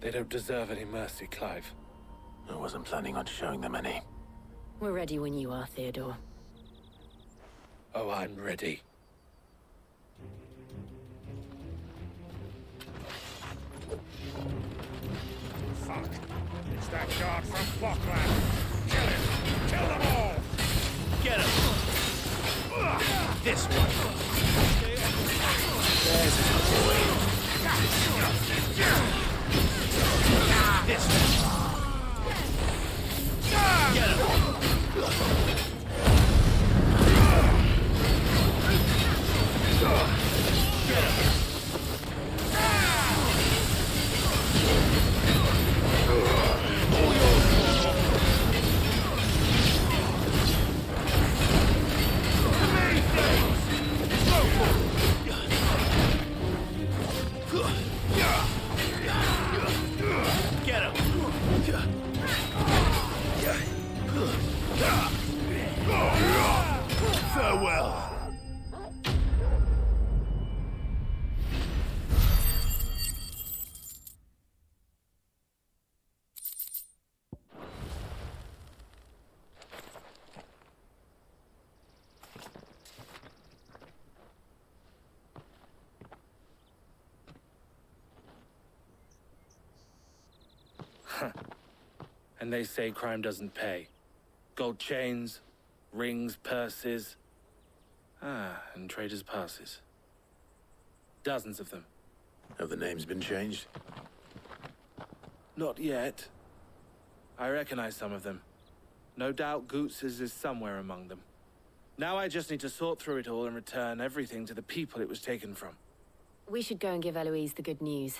They don't deserve any mercy, Clive. I wasn't planning on showing them any. We're ready when you are, Theodore. Oh, I'm ready. Fuck. It's that guard from Falkland. Kill him. Kill them all. Get him. This one. There's his boy. This one. Get him. Get him. Get him! Farewell! And they say crime doesn't pay. Gold chains, rings, purses. And traders' passes. Dozens of them. Have the names been changed? Not yet. I recognize some of them. No doubt Goots's is somewhere among them. Now I just need to sort through it all and return everything to the people it was taken from. We should go and give Eloise the good news.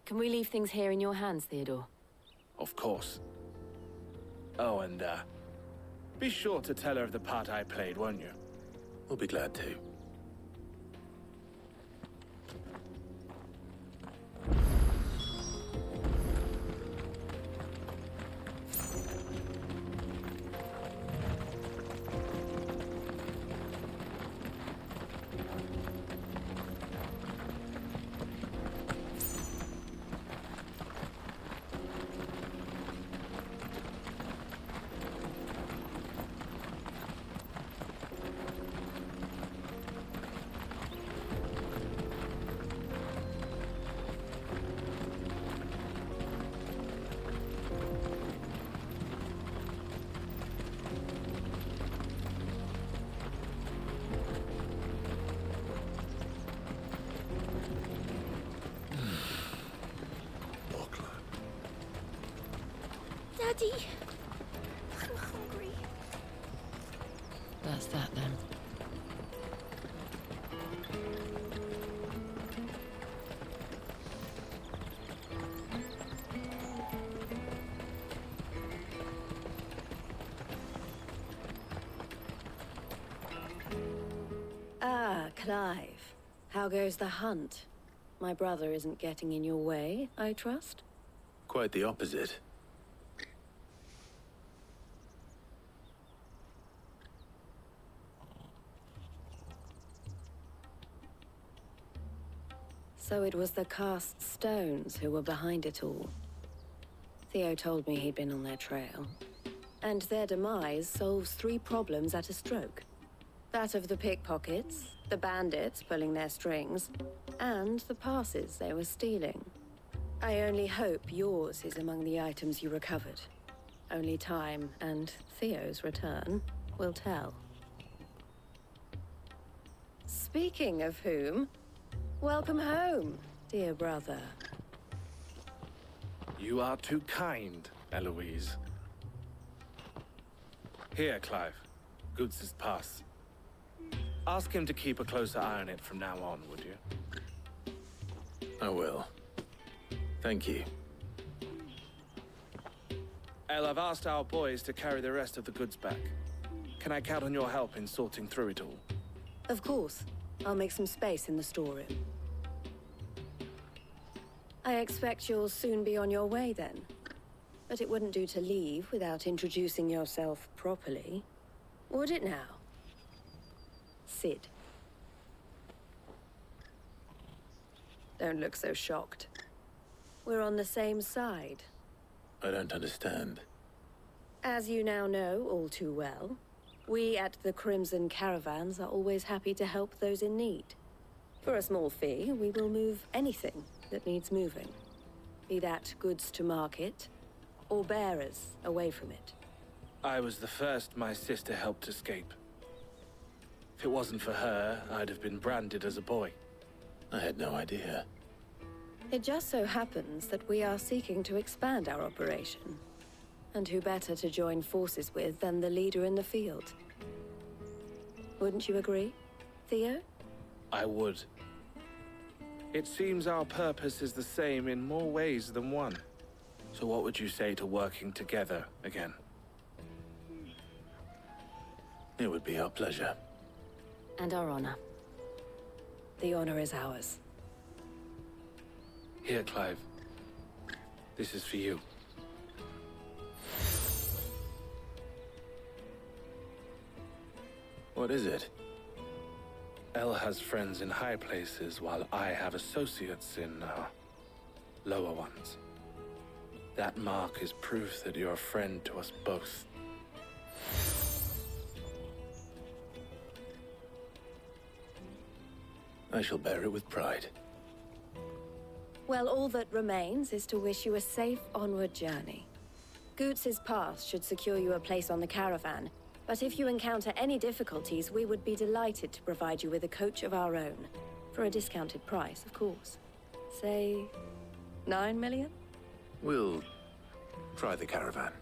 Can we leave things here in your hands, Theodore? Of course. Oh, and, be sure to tell her of the part I played, won't you? We'll be glad to. Daddy, I'm hungry. That's that then. Ah, Clive. How goes the hunt? My brother isn't getting in your way, I trust? Quite the opposite. So it was the cast stones who were behind it all. Theo told me he'd been on their trail. And their demise solves 3 problems at a stroke. That of the pickpockets, the bandits pulling their strings, and the passes they were stealing. I only hope yours is among the items you recovered. Only time and Theo's return will tell. Speaking of whom, welcome home, dear brother. You are too kind, Eloise. Here, Clive. Goots's pass. Ask him to keep a closer eye on it from now on, would you? I will. Thank you. El, I've asked our boys to carry the rest of the goods back. Can I count on your help in sorting through it all? Of course. I'll make some space in the storeroom. I expect you'll soon be on your way then. But it wouldn't do to leave without introducing yourself properly. Would it now? Sid. Don't look so shocked. We're on the same side. I don't understand. As you now know all too well, we at the Crimson Caravans are always happy to help those in need. For a small fee, we will move anything that needs moving. Be that goods to market, or bearers away from it. I was the first my sister helped escape. If it wasn't for her, I'd have been branded as a boy. I had no idea. It just so happens that we are seeking to expand our operation. And who better to join forces with than the leader in the field? Wouldn't you agree, Theo? I would. It seems our purpose is the same in more ways than one. So what would you say to working together again? It would be our pleasure. And our honor. The honor is ours. Here, Clive. This is for you. What is it? Elle has friends in high places, while I have associates in, lower ones. That mark is proof that you're a friend to us both. I shall bear it with pride. Well, all that remains is to wish you a safe onward journey. Goots's pass should secure you a place on the caravan, but if you encounter any difficulties, we would be delighted to provide you with a coach of our own. For a discounted price, of course. Say, 9 million? We'll try the caravan.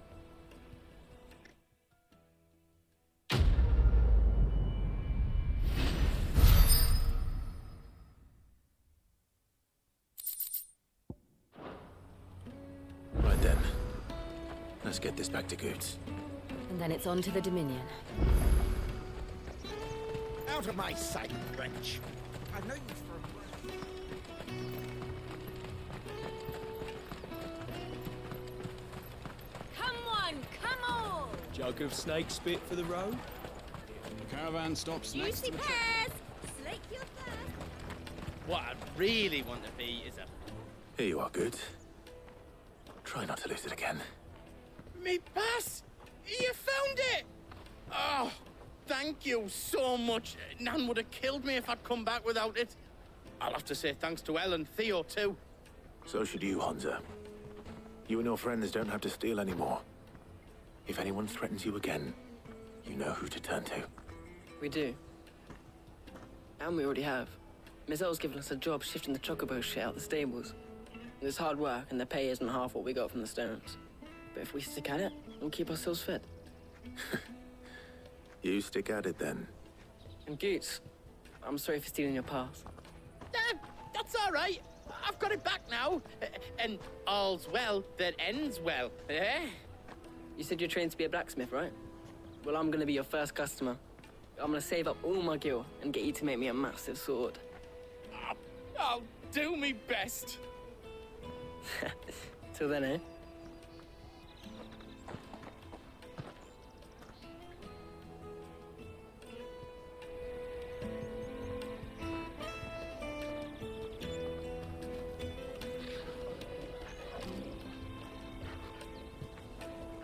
Right then. Let's get this back to Goots. And then it's on to the Dominion. Out of my sight, wretch. I know you for a breath. Come on! Jug of snake spit for the road? The caravan stops next to Juicy the pears! Slake your thirst. What I really want to be is a... Here you are, Goots. Try not to lose it again. Me pass! You found it! Oh, thank you so much. Nan would have killed me if I'd come back without it. I'll have to say thanks to Elle and Theo, too. So should you, Hansa. You and your friends don't have to steal anymore. If anyone threatens you again, you know who to turn to. We do. And we already have. Miss L's given us a job shifting the chocobo shit out the stables. It's hard work, and the pay isn't half what we got from the Stones. But if we stick at it, we'll keep ourselves fit. You stick at it, then. And Goots, I'm sorry for stealing your pass. That's all right. I've got it back now. And all's well that ends well, eh? You said you're trained to be a blacksmith, right? Well, I'm gonna be your first customer. I'm gonna save up all my gil and get you to make me a massive sword. I'll do me best. Till then, eh?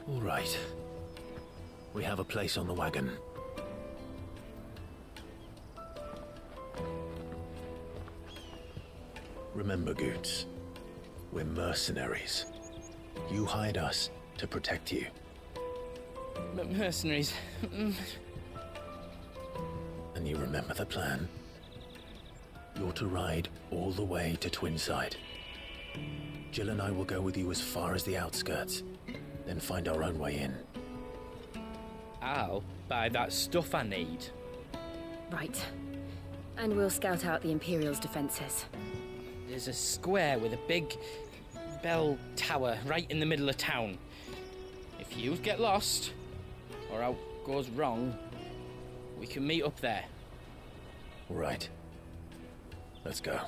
All right. We have a place on the wagon. Remember, Goots, we're mercenaries. You hired us to protect you. But mercenaries... And you remember the plan? You're to ride all the way to Twinside. Jill and I will go with you as far as the outskirts, then find our own way in. I'll buy that stuff I need. Right. And we'll scout out the Imperial's defenses. There's a square with a big bell tower right in the middle of town. If you get lost, or out goes wrong, we can meet up there. Right. Let's go.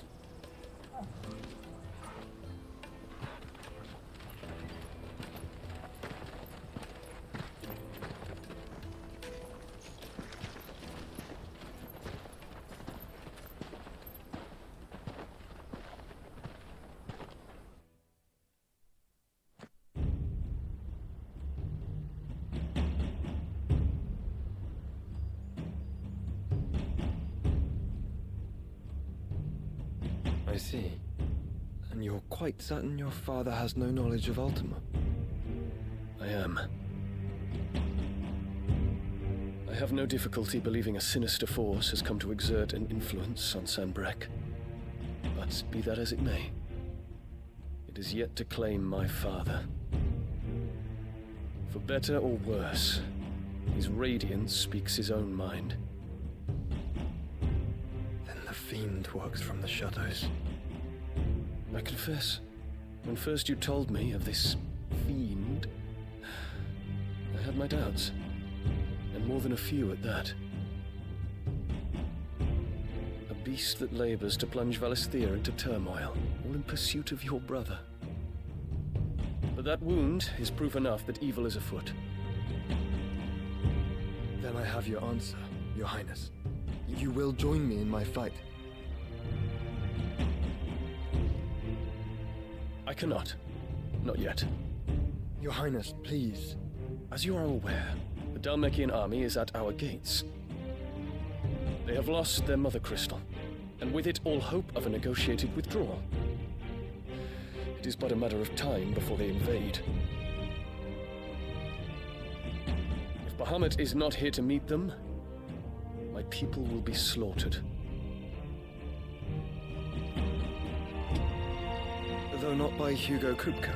see. And you're quite certain your father has no knowledge of Ultima? I am. I have no difficulty believing a sinister force has come to exert an influence on Sanbreque. But be that as it may, it is yet to claim my father. For better or worse, his radiance speaks his own mind. Then the fiend works from the shadows. I confess, when first you told me of this fiend, I had my doubts, and more than a few at that. A beast that labors to plunge Valisthea into turmoil, all in pursuit of your brother. But that wound is proof enough that evil is afoot. Then I have your answer, Your Highness. You will join me in my fight. I cannot. Not yet. Your Highness, please. As you are aware, the Dhalmekian army is at our gates. They have lost their mother crystal, and with it all hope of a negotiated withdrawal. It is but a matter of time before they invade. If Bahamut is not here to meet them, my people will be slaughtered. Though not by Hugo Kupka,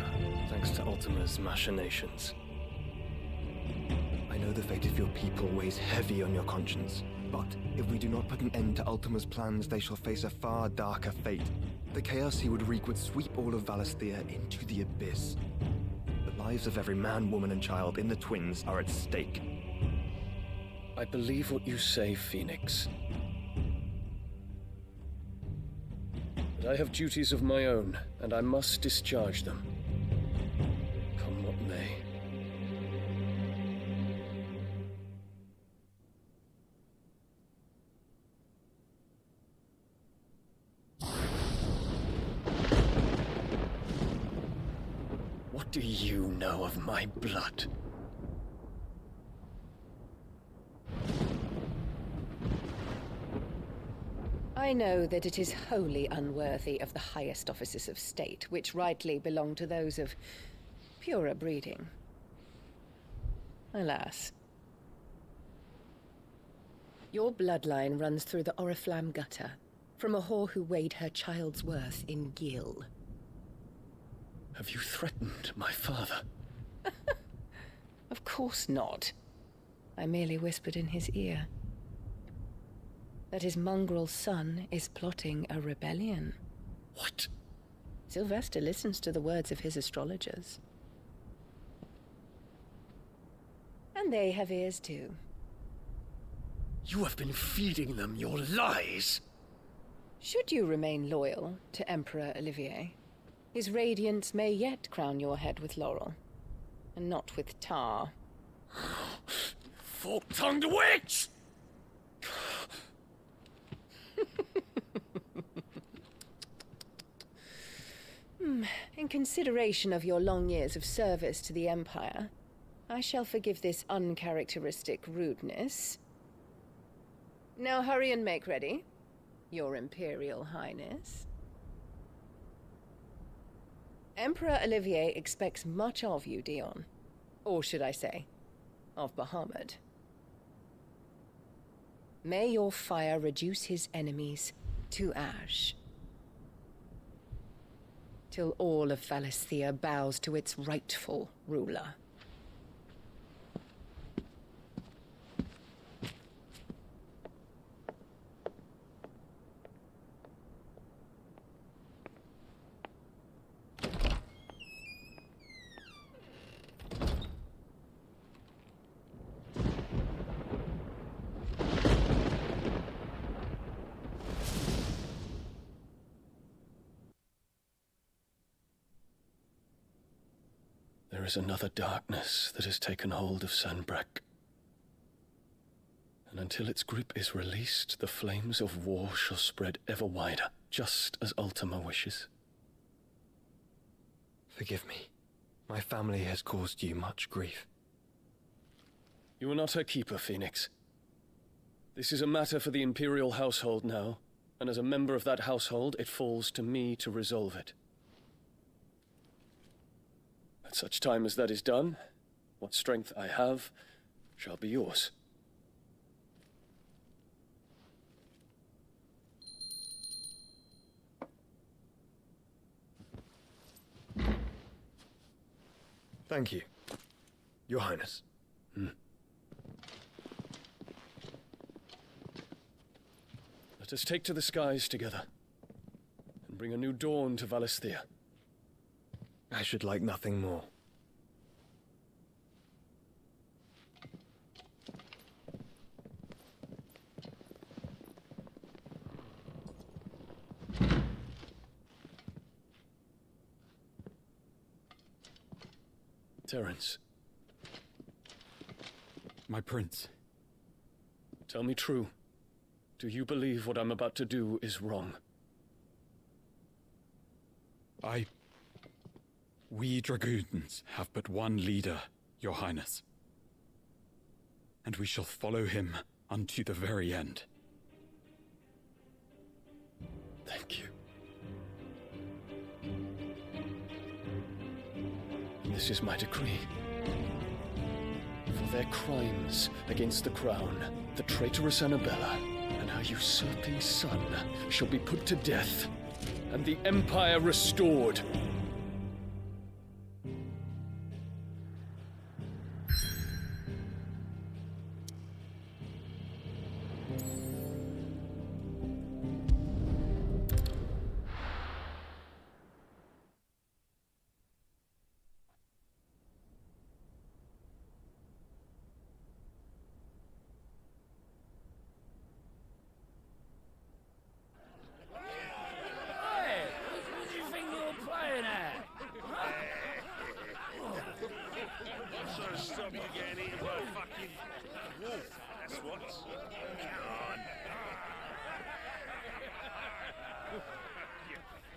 thanks to Ultima's machinations. I know the fate of your people weighs heavy on your conscience, but if we do not put an end to Ultima's plans, they shall face a far darker fate. The chaos he would wreak would sweep all of Valisthea into the abyss. The lives of every man, woman, and child in the Twins are at stake. I believe what you say, Phoenix. But I have duties of my own, and I must discharge them. Come what may. What do you know of my blood? I know that it is wholly unworthy of the highest offices of state, which rightly belong to those of purer breeding. Alas. Your bloodline runs through the Oriflamme gutter, from a whore who weighed her child's worth in gil. Have you threatened my father? Of course not. I merely whispered in his ear that his mongrel son is plotting a rebellion. What? Sylvester listens to the words of his astrologers. And they have ears too. You have been feeding them your lies! Should you remain loyal to Emperor Olivier, his radiance may yet crown your head with laurel, and not with tar. Fork-tongued witch! In consideration of your long years of service to the Empire, I shall forgive this uncharacteristic rudeness. Now hurry and make ready, Your Imperial Highness. Emperor Olivier expects much of you, Dion. Or should I say, of Bahamut. May your fire reduce his enemies to ash, till all of Valisthea bows to its rightful ruler. There is another darkness that has taken hold of Sanbreque. And until its grip is released, the flames of war shall spread ever wider, just as Ultima wishes. Forgive me. My family has caused you much grief. You are not her keeper, Phoenix. This is a matter for the Imperial household now, And as a member of that household, it falls to me to resolve it. At such time as that is done, what strength I have shall be yours. Thank you, Your Highness. Let us take to the skies together, and bring a new dawn to Valisthea. I should like nothing more. Terence. My prince. Tell me true. Do you believe what I'm about to do is wrong? We dragoons have but one leader, Your Highness. And we shall follow him unto the very end. Thank you. This is my decree. For their crimes against the crown, the traitorous Annabella and her usurping son shall be put to death, and the Empire restored.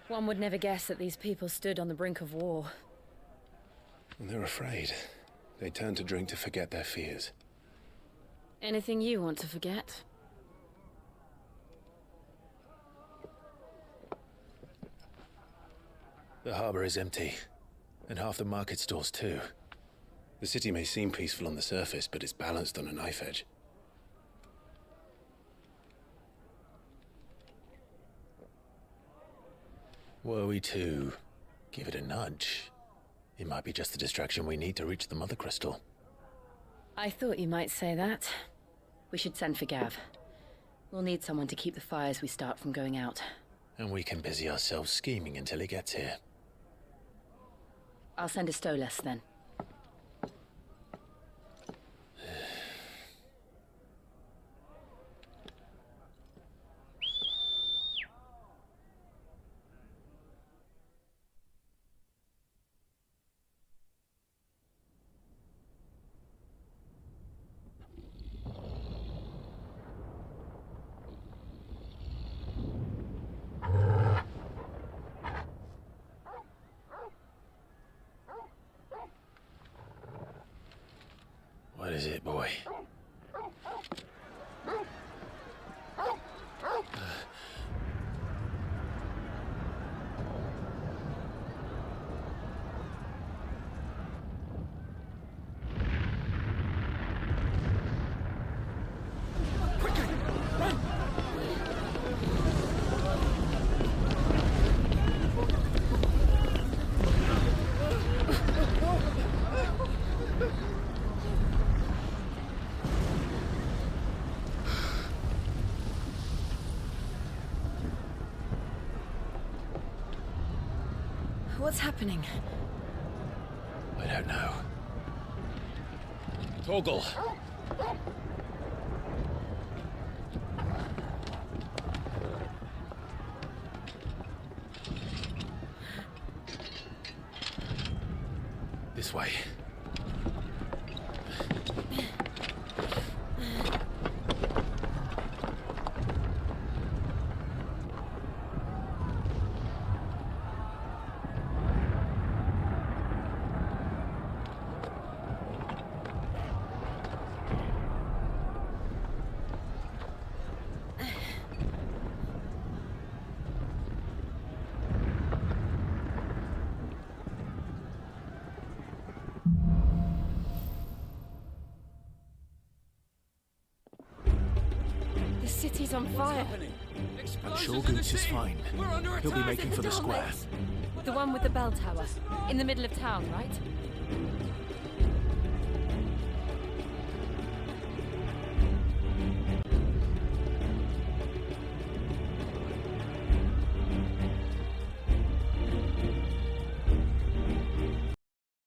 One would never guess that these people stood on the brink of war. They're afraid. They turn to drink to forget their fears. Anything you want to forget? The harbor is empty, and half the market stalls too. The city may seem peaceful on the surface, but it's balanced on a knife edge. Were we to give it a nudge, it might be just the distraction we need to reach the Mother Crystal. I thought you might say that. We should send for Gav. We'll need someone to keep the fires we start from going out. And we can busy ourselves scheming until he gets here. I'll send a Stolas then. What is it, boy? What's happening? I don't know. Toggle! This way. city's on fire. I'm sure Goots is fine. He'll be making for the square. The one with the bell tower. In the middle of town, right?